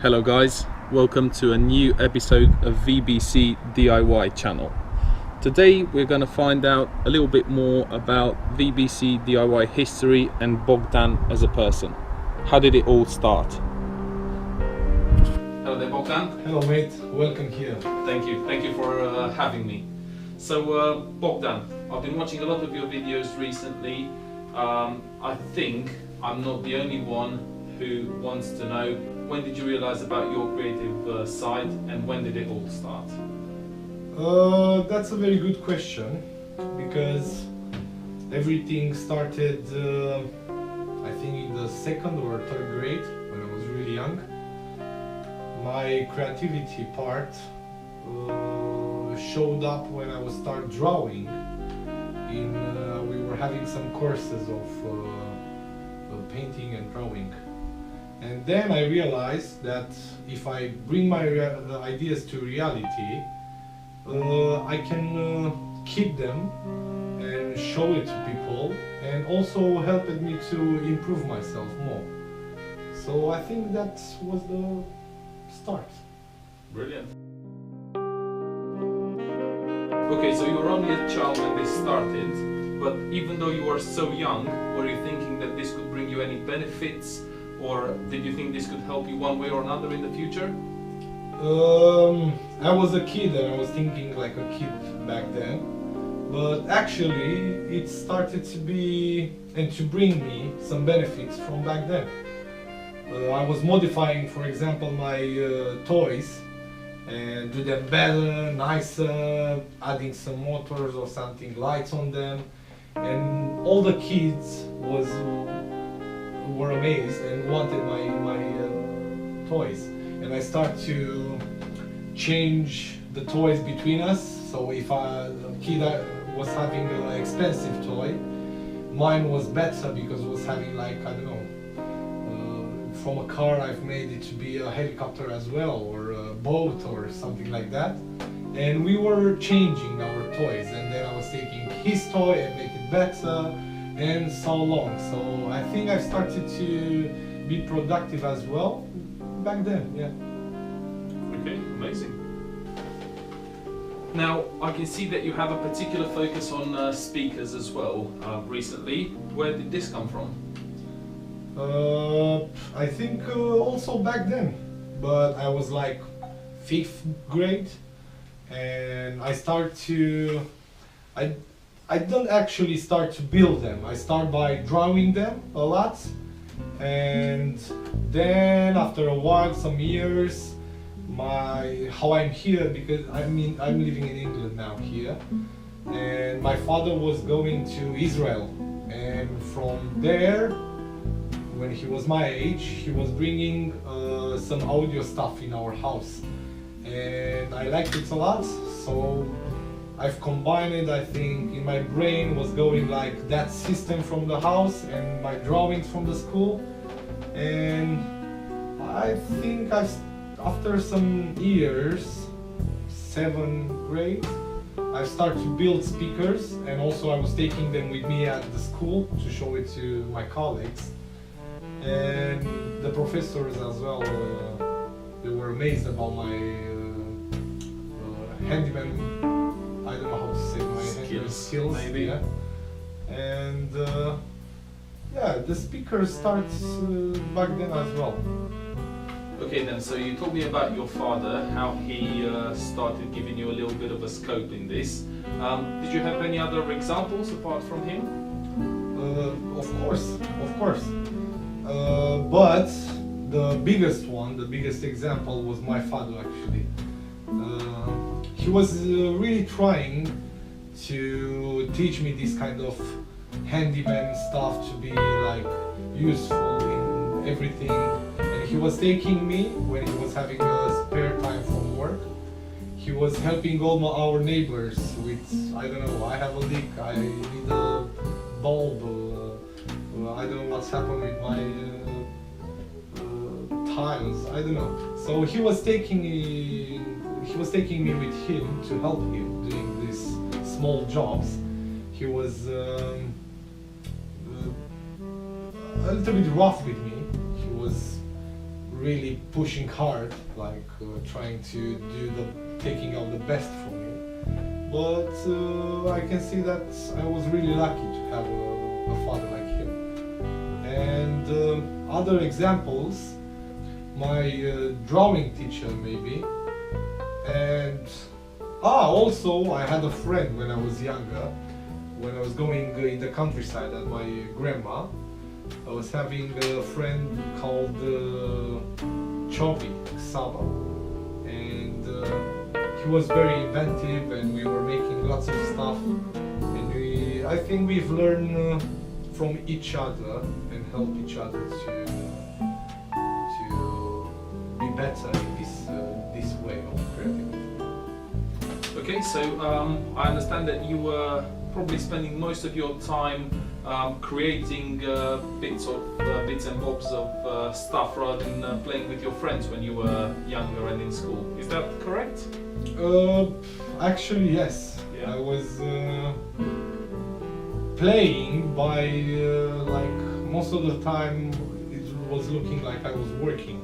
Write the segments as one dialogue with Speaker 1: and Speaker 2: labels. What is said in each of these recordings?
Speaker 1: Hello guys, welcome to a new episode of VBC DIY channel. Today we're going to find out a little bit more about VBC DIY history and Bogdan as a person. How did it all start? Hello there Bogdan.
Speaker 2: Hello mate, welcome here.
Speaker 1: Thank you for having me. So Bogdan, I've been watching a lot of your videos recently. I think I'm not the only one who wants to know, when did you realize about your creative side and when did it all start?
Speaker 2: That's a very good question, because everything started I think in the second or third grade, when I was really young. My creativity part showed up when I was start drawing. We were having some courses of painting and drawing. And then I realized that if I bring my ideas to reality, I can keep them and show it to people, and also helped me to improve myself more. So I think that was the start.
Speaker 1: Brilliant. Okay, so you were only a child when this started, but even though you were so young, were you thinking that this could bring you any benefits? Or did you think this could help you one way or another in the future?
Speaker 2: I was a kid and I was thinking like a kid back then. But actually it started to be and to bring me some benefits from back then. I was modifying, for example, my toys and do them better, nicer, adding some motors or something, lights on them. And all the kids were amazed and wanted my toys, and I start to change the toys between us. So if a kid was having an expensive toy, mine was better because it was having, like, I don't know, from a car I've made it to be a helicopter as well, or a boat or something like that. And we were changing our toys, and then I was taking his toy and make it better, and so long. So I think I started to be productive as well back then, yeah.
Speaker 1: Okay, amazing. Now, I can see that you have a particular focus on speakers as well recently. Where did this come from?
Speaker 2: I think also back then, but I was like 5th grade, and I start to, I don't actually start to build them. I start by drawing them a lot, and then after a while, some years, how I'm here, because I'm living in England now here, and my father was going to Israel, and from there, when he was my age, he was bringing some audio stuff in our house, and I liked it a lot, so I've combined it. I think in my brain was going like that system from the house and my drawings from the school, and I think after some years, 7th grade, I started to build speakers, and also I was taking them with me at the school to show it to my colleagues and the professors as well. They were amazed about my handyman, I don't know how to say, my skills
Speaker 1: maybe.
Speaker 2: Yeah. And yeah, the speaker starts back then as well.
Speaker 1: Okay then, so you told me about your father, how he started giving you a little bit of a scope in this. Did you have any other examples apart from him?
Speaker 2: Of course. But the biggest example was my father actually. He was really trying to teach me this kind of handyman stuff to be like useful in everything. And he was taking me when he was having a spare time from work. He was helping all our neighbors with, I don't know, I have a leak, I need a bulb, I don't know what's happened with my tiles, I don't know. So he was taking me with him to help him doing these small jobs. He was a little bit rough with me. He was really pushing hard, like trying to do taking out the best from me. But I can see that I was really lucky to have a father like him. And other examples, my drawing teacher maybe, and also I had a friend when I was younger, when I was going in the countryside at my grandma. I was having a friend called Chobi Saba, and he was very inventive, and we were making lots of stuff, and I think we've learned from each other and help each other to be better in this way of creativity.
Speaker 1: Okay, so I understand that you were probably spending most of your time creating bits and bobs of stuff rather than playing with your friends when you were younger and in school. Is that correct?
Speaker 2: Actually, yes.
Speaker 1: Yeah.
Speaker 2: I was playing by like most of the time it was looking like I was working.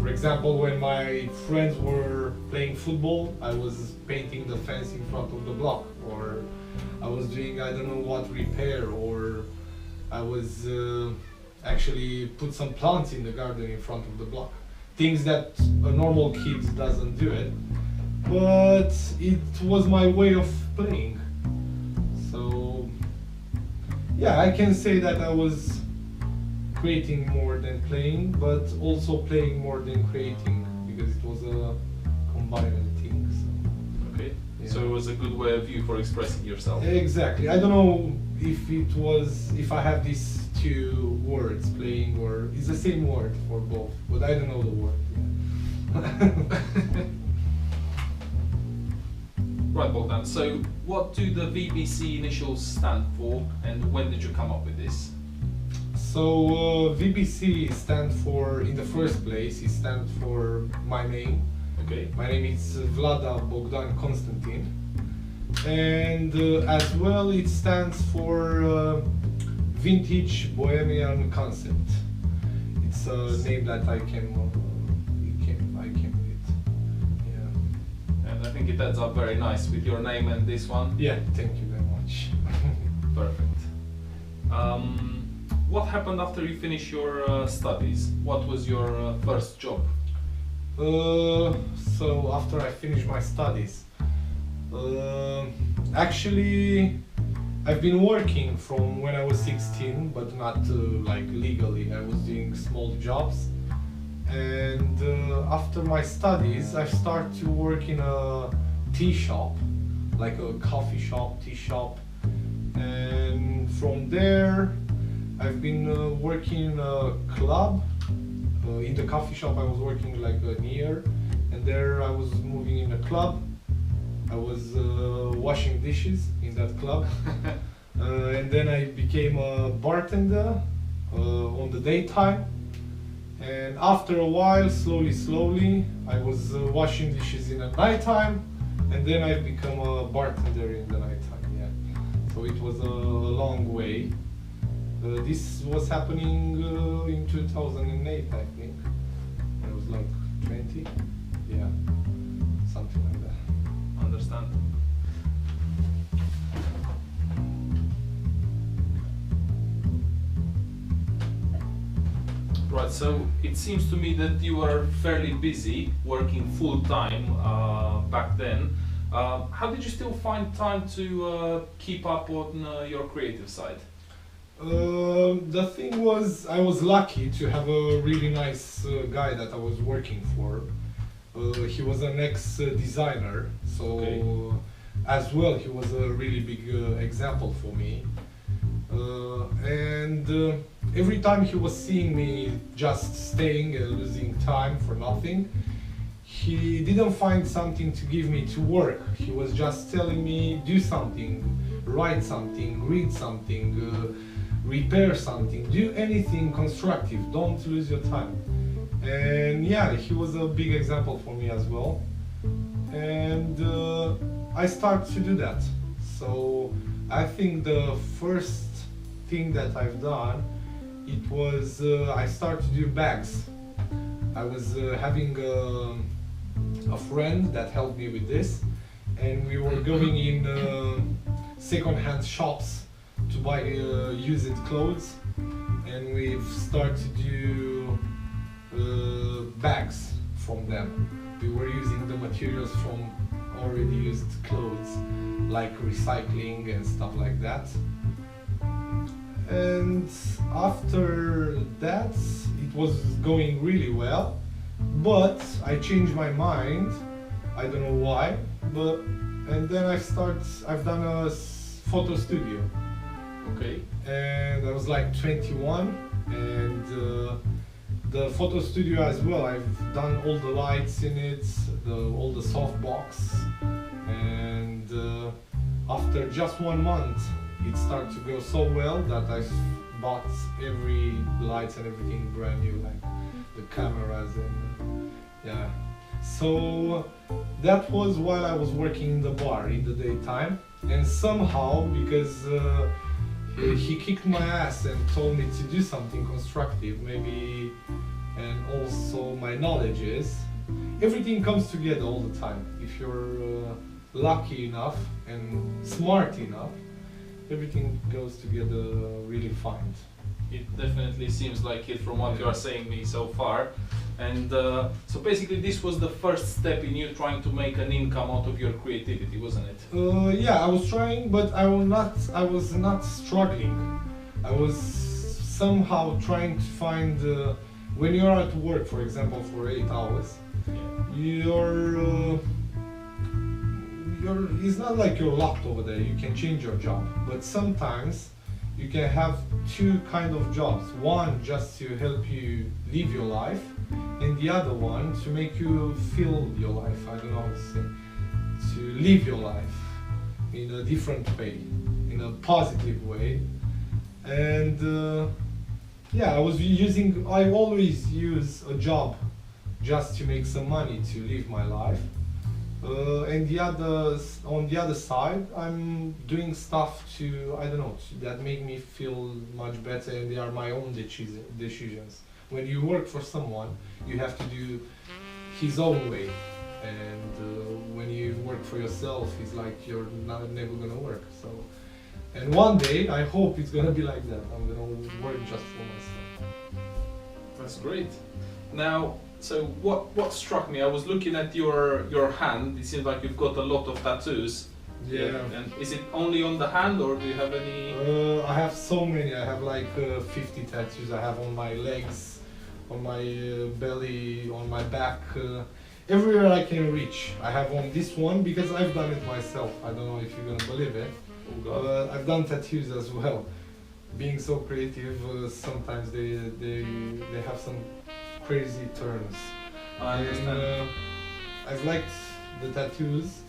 Speaker 2: For example, when my friends were playing football, I was painting the fence in front of the block, or I was doing I don't know what repair, or I was actually put some plants in the garden in front of the block. Things that a normal kid doesn't do it, but it was my way of playing. So yeah, I can say that I was creating more than playing, but also playing more than creating, because it was a combined thing. So.
Speaker 1: Okay.
Speaker 2: Yeah.
Speaker 1: So it was a good way of you for expressing yourself.
Speaker 2: Exactly. I don't know if I have these two words, playing, or it's the same word for both, but I don't know the word. Yeah.
Speaker 1: Right, Bogdan. So what do the VBC initials stand for, and when did you come up with this?
Speaker 2: So VBC stands for, in the first place, it stands for my name.
Speaker 1: Okay.
Speaker 2: My name is Vlada Bogdan Constantin, and as well it stands for Vintage Bohemian Concept. It's a name that I came with. Yeah.
Speaker 1: And I think it adds up very nice with your name and this one.
Speaker 2: Yeah. Thank you very much.
Speaker 1: Perfect. What happened after you finished your studies? What was your first job?
Speaker 2: So after I finished my studies, actually I've been working from when I was 16, but not like legally. I was doing small jobs, and after my studies I started to work in a tea shop, like a coffee shop, tea shop, and from there I've been working in a club. In the coffee shop I was working like a year, and there I was moving in a club. I was washing dishes in that club. And then I became a bartender on the daytime. And after a while, slowly, I was washing dishes in the nighttime, and then I become a bartender in the nighttime. Yeah. So it was a long way. This was happening in 2008, I think. I was like 20. Yeah, something like that.
Speaker 1: Understand. Right, so it seems to me that you were fairly busy working full time back then. How did you still find time to keep up on your creative side?
Speaker 2: The thing was, I was lucky to have a really nice guy that I was working for. He was an ex-designer, so
Speaker 1: Okay.
Speaker 2: As well he was a really big example for me. And every time he was seeing me just staying and losing time for nothing, he didn't find something to give me to work. He was just telling me, do something, write something, read something, repair something, do anything constructive, don't lose your time. And yeah, he was a big example for me as well. And I started to do that. So I think the first thing that I've done, it was I started to do bags. I was having a friend that helped me with this, and we were going in second-hand shops to buy used clothes, and we've started to do bags from them. We were using the materials from already used clothes, like recycling and stuff like that. And after that, it was going really well, but I changed my mind. I don't know why, and then I've done a photo studio.
Speaker 1: Okay.
Speaker 2: And I was like 21, and the photo studio as well. I've done all the lights in it, all the softbox, and after just 1 month, it started to go so well that I bought every lights and everything brand new, like the cameras and yeah. So that was while I was working in the bar in the daytime, and somehow because he kicked my ass and told me to do something constructive, maybe, and also my knowledge is everything comes together all the time. If you're lucky enough and smart enough, everything goes together really fine.
Speaker 1: It definitely seems like it from what you are saying me so far. And so basically this was the first step in you trying to make an income out of your creativity, wasn't it?
Speaker 2: Yeah, I was trying, but I was not struggling. I was somehow trying to find, when you're at work, for example, for 8 hours, it's not like you're locked over there, you can change your job, but sometimes you can have two kind of jobs. One just to help you live your life, and the other one to make you feel your life. I don't know how to say. To live your life in a different way, in a positive way. And yeah, I always use a job just to make some money to live my life. And on the other side, I'm doing stuff that make me feel much better, and they are my own decisions. When you work for someone, you have to do his own way, and when you work for yourself, it's like you're never gonna work. So, and one day, I hope it's gonna be like that. I'm gonna work just for myself.
Speaker 1: That's great. Now, so what struck me, I was looking at your hand. It seems like you've got a lot of tattoos.
Speaker 2: Yeah.
Speaker 1: And is it only on the hand, or do you have any?
Speaker 2: I have so many. I have like 50 tattoos. I have on my legs, on my belly, on my back, everywhere I can reach. I have on this one because I've done it myself. I don't know if you're gonna believe it.
Speaker 1: Oh God.
Speaker 2: I've done tattoos as well. Being so creative, sometimes they have some crazy turns.
Speaker 1: I understand.
Speaker 2: And, I've liked the tattoos,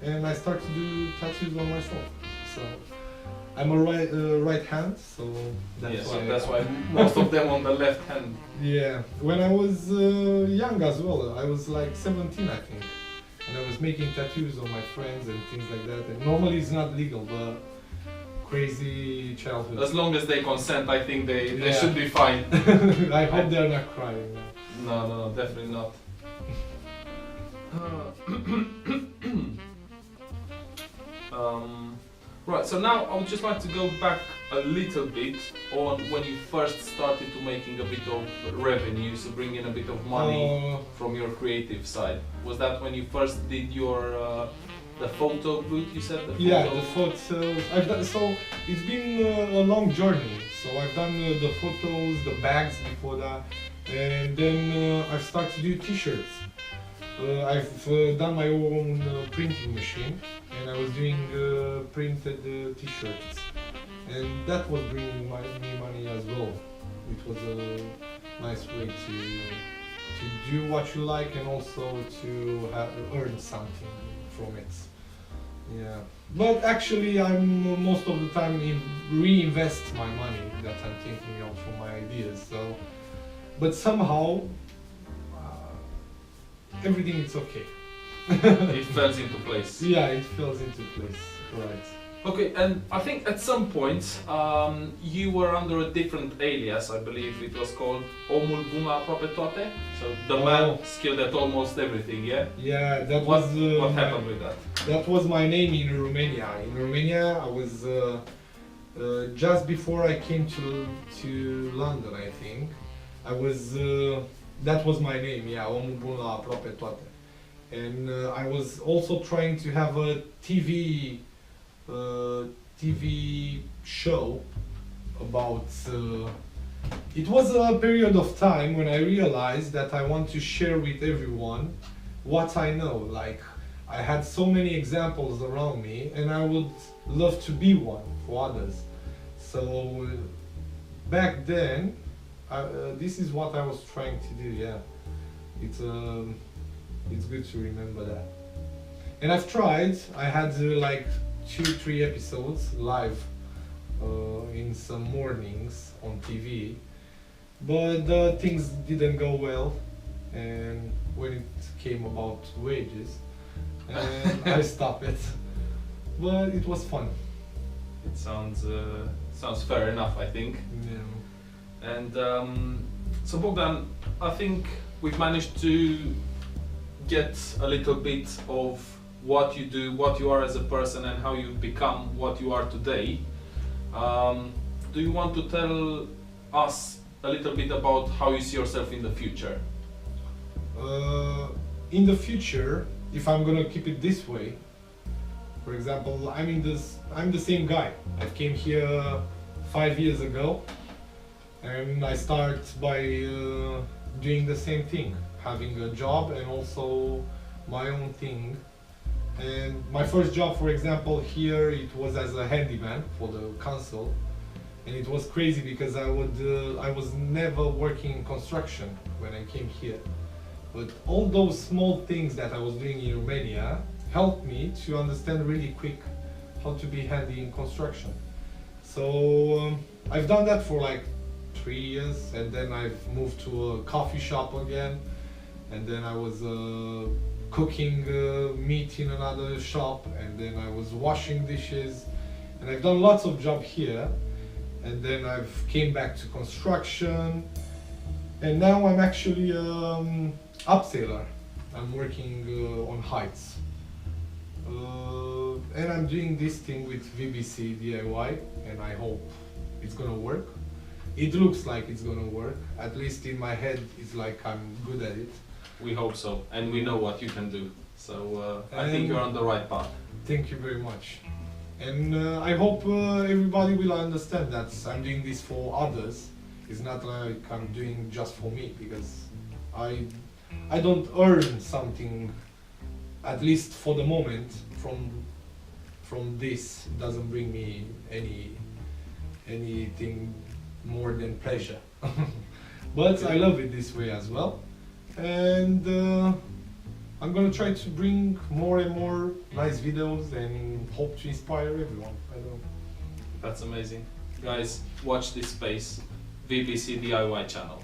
Speaker 2: and I start to do tattoos on myself. So I'm a right hand, so
Speaker 1: that's why most of them on the left hand.
Speaker 2: Yeah, when I was young as well, I was like 17, I think, and I was making tattoos on my friends and things like that. And normally it's not legal, but crazy childhood.
Speaker 1: As long as they consent, I think they should be fine.
Speaker 2: I hope they're not crying.
Speaker 1: No, definitely not. Right, so now I would just like to go back a little bit on when you first started to making a bit of revenue, so bring in a bit of money from your creative side. Was that when you first did your the photo booth, you said?
Speaker 2: Yeah, the photos. So it's been a long journey. So I've done the photos, the bags before that, and then I've started to do t-shirts. I've done my own printing machine, and I was doing printed t-shirts, and that was bringing me money as well. It was a nice way to do what you like and also to earn something from it. Yeah, but actually I'm most of the time reinvest my money that I'm thinking of for my ideas. So, but somehow everything is okay.
Speaker 1: It falls into place.
Speaker 2: Yeah, it falls into place, right.
Speaker 1: Okay, and I think at some point you were under a different alias. I believe it was called Omul Buna Aproape Toate. So the man skilled at almost everything. Yeah.
Speaker 2: Yeah, that
Speaker 1: What
Speaker 2: was
Speaker 1: happened with that?
Speaker 2: that was my name in Romania. In Romania, I was just before I came to London. I think I was. That was my name. Yeah, Omul Buna Aproape Toate. And I was also trying to have a TV show about. It was a period of time when I realized that I want to share with everyone what I know. Like I had so many examples around me, and I would love to be one for others. So back then, this is what I was trying to do. Yeah, it's good to remember that. And I've tried. I had like 2-3 episodes live in some mornings on TV, but things didn't go well. And when it came about wages, and I stopped it. But it was fun.
Speaker 1: It sounds fair enough, I think.
Speaker 2: Yeah.
Speaker 1: And so Bogdan, I think we've managed to get a little bit of what you do, what you are as a person, and how you've become what you are today. Do you want to tell us a little bit about how you see yourself in the future?
Speaker 2: In the future, if I'm gonna keep it this way, for example, I'm the same guy. I came here 5 years ago, and I start by doing the same thing, having a job and also my own thing. And my first job, for example, here it was as a handyman for the council, and it was crazy because I was never working in construction when I came here. But all those small things that I was doing in Romania helped me to understand really quick how to be handy in construction. So I've done that for like 3 years, and then I've moved to a coffee shop again, and then I was cooking meat in another shop, and then I was washing dishes, and I've done lots of jobs here, and then I've came back to construction, and now I'm actually upseller. I'm working on heights, and I'm doing this thing with VBC DIY, and I hope it's gonna work. It looks like it's gonna work, at least in my head it's like I'm good at it.
Speaker 1: We hope so, and we know what you can do. So I think you're on the right path.
Speaker 2: Thank you very much. And I hope everybody will understand that I'm doing this for others. It's not like I'm doing just for me, because I don't earn something, at least for the moment, from this. It doesn't bring me anything more than pleasure. But I love it this way as well. And I'm gonna try to bring more and more nice videos and hope to inspire everyone. I don't know.
Speaker 1: That's amazing. Guys, watch this space, VBC DIY channel.